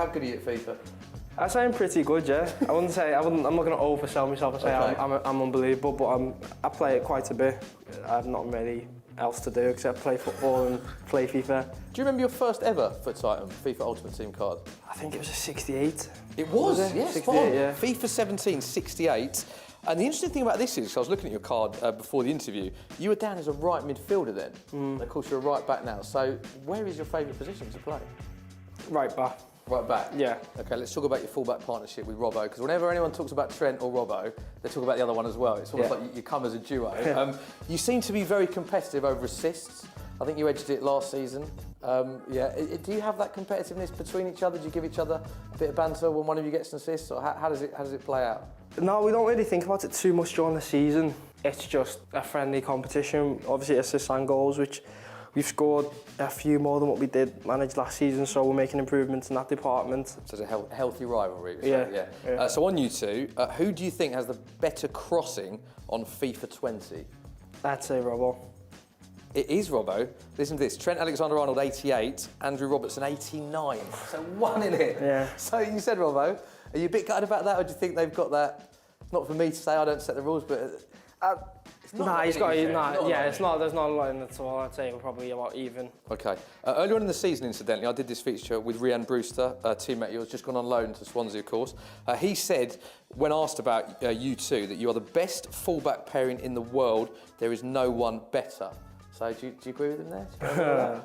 How good are you at FIFA? I'd say I'm pretty good, yeah. I'm not going to oversell myself and say I'm unbelievable, but I play it quite a bit. I've not really else to do except play football and play FIFA. Do you remember your first ever FUT item, FIFA Ultimate Team card? I think it was a 68. It was? Yes, 68, yeah. FIFA 17, 68. And the interesting thing about this is, I was looking at your card before the interview, you were down as a right midfielder then. And of course, you're a right back now. So where is your favourite position to play? Right back. Right back? Yeah. Okay, let's talk about your full-back partnership with Robbo, because whenever anyone talks about Trent or Robbo, they talk about the other one as well. It's almost like you come as a duo. You seem to be very competitive over assists. I think you edged it last season. Do you have that competitiveness between each other? Do you give each other a bit of banter when one of you gets an assist, or how does it play out? No, we don't really think about it too much during the season. It's just a friendly competition. Obviously, assists and goals, which we've scored a few more than what we did manage last season, so we're making improvements in that department. So it's a healthy rivalry. Yeah. So on you two, who do you think has the better crossing on FIFA 20? I'd say Robbo. It is Robbo. Listen to this, Trent Alexander-Arnold 88, Andrew Robertson 89. So one in it. Yeah. So you said Robbo. Are you a bit gutted about that, or do you think they've got that? It's not for me to say, I don't set the rules, but it's not. There's not a lot in it at all. I'd say we're probably about even. Okay. Earlier on in the season, incidentally, I did this feature with Rhian Brewster, a teammate of yours, just gone on loan to Swansea, of course. He said, when asked about you two, that you are the best fullback pairing in the world. There is no one better. So do you agree with him there?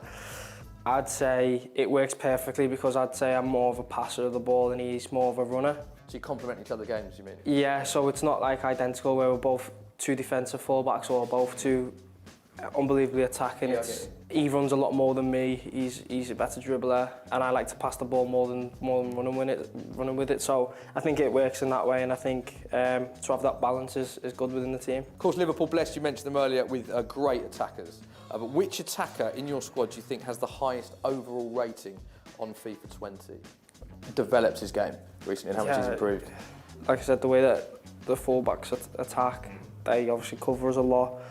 I'd say it works perfectly because I'd say I'm more of a passer of the ball and he's more of a runner. So you complement each other's games, you mean? Yeah, so it's not like identical where we're both two defensive fullbacks or both two unbelievably attacking. Yeah, he runs a lot more than me. He's a better dribbler, and I like to pass the ball more than running with it. So I think it works in that way, and I think to have that balance is good within the team. Of course, Liverpool blessed, you mentioned them earlier, with great attackers. But which attacker in your squad do you think has the highest overall rating on FIFA 20? Developed his game recently, and how much he's improved? Like I said, the way that the fullbacks attack, they obviously cover us a lot.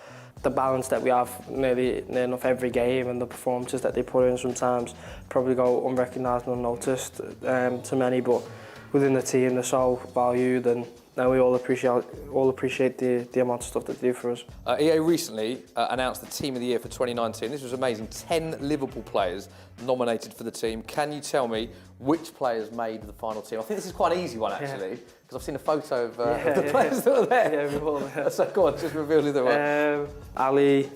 The balance that we have nearly enough every game, and the performances that they put in sometimes probably go unrecognised and unnoticed to many, but within the team they're so valued, and we all appreciate the amount of stuff that they do for us. EA recently announced the Team of the Year for 2019. This was amazing. 10 Liverpool players nominated for the team. Can you tell me which players made the final team? I think this is quite an easy one, actually, because I've seen a photo of the players that are there. Yeah, we all there. So go on, just reveal who they were. Ali,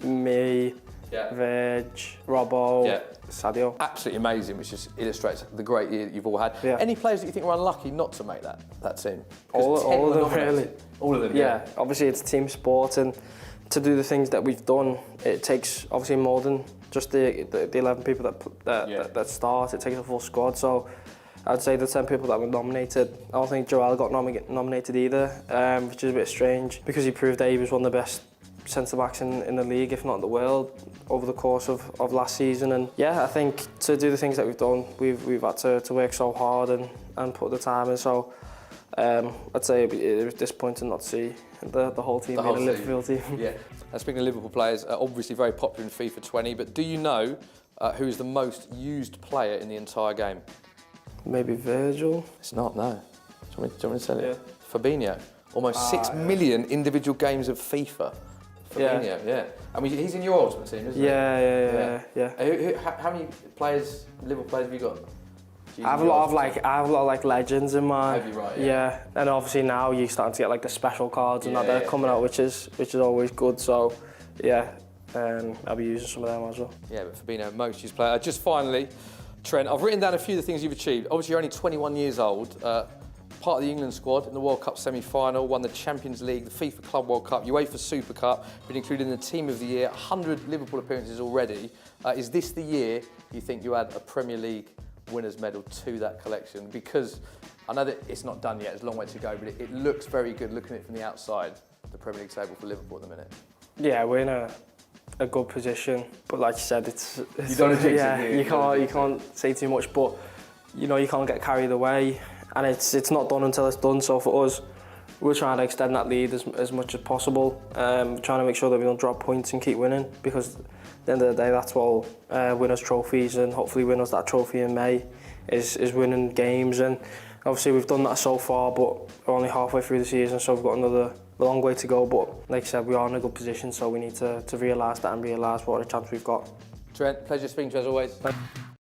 me, Veg, Robbo, Sadio. Absolutely amazing, which just illustrates the great year that you've all had. Yeah. Any players that you think were unlucky not to make that team? All of them, really. All of them, yeah. Obviously, it's a team sport, and to do the things that we've done, it takes obviously more than just the 11 people that start. It takes a full squad. So I'd say the 10 people that were nominated. I don't think Joel got nominated either, which is a bit strange because he proved that he was one of the best centre-backs in the league, if not the world, over the course of last season. And yeah, I think to do the things that we've done, we've had to work so hard and put the time in. So I'd say it was disappointing not to see the whole team being a Liverpool team. Yeah. Speaking of Liverpool players, obviously very popular in FIFA 20, but do you know who is the most used player in the entire game? Maybe Virgil? It's not, no. Do you want me to tell you? Yeah. Fabinho. Almost 6 million individual games of FIFA. Fabinho, yeah. I mean, he's in your ultimate team, isn't he? Yeah. How many players, Liverpool players, have you got? I have a lot of legends in my. Have you, right? Yeah, and obviously now you're starting to get like the special cards and that are coming out, which is always good. So, yeah, I'll be using some of them as well. Yeah, but Fabinho, most used player. Just finally, Trent, I've written down a few of the things you've achieved. Obviously, you're only 21 years old. Part of the England squad in the World Cup semi-final, won the Champions League, the FIFA Club World Cup, UEFA Super Cup, been included in the Team of the Year, 100 Liverpool appearances already. Is this the year you think you add a Premier League winners medal to that collection? Because I know that it's not done yet, there's a long way to go, but it looks very good looking at it from the outside, the Premier League table for Liverpool at the minute. Yeah, we're in a good position, but like you said, it's you don't jinx it, you can't say too much, but you know you can't get carried away. And it's not done until it's done. So for us, we're trying to extend that lead as much as possible. Trying to make sure that we don't drop points and keep winning, because at the end of the day, that's what will win us trophies and hopefully win us that trophy in May is winning games, and obviously we've done that so far, but we're only halfway through the season, so we've got another long way to go. But like I said, we are in a good position, so we need to realise that and realise what a chance we've got. Trent, pleasure speaking to you as always.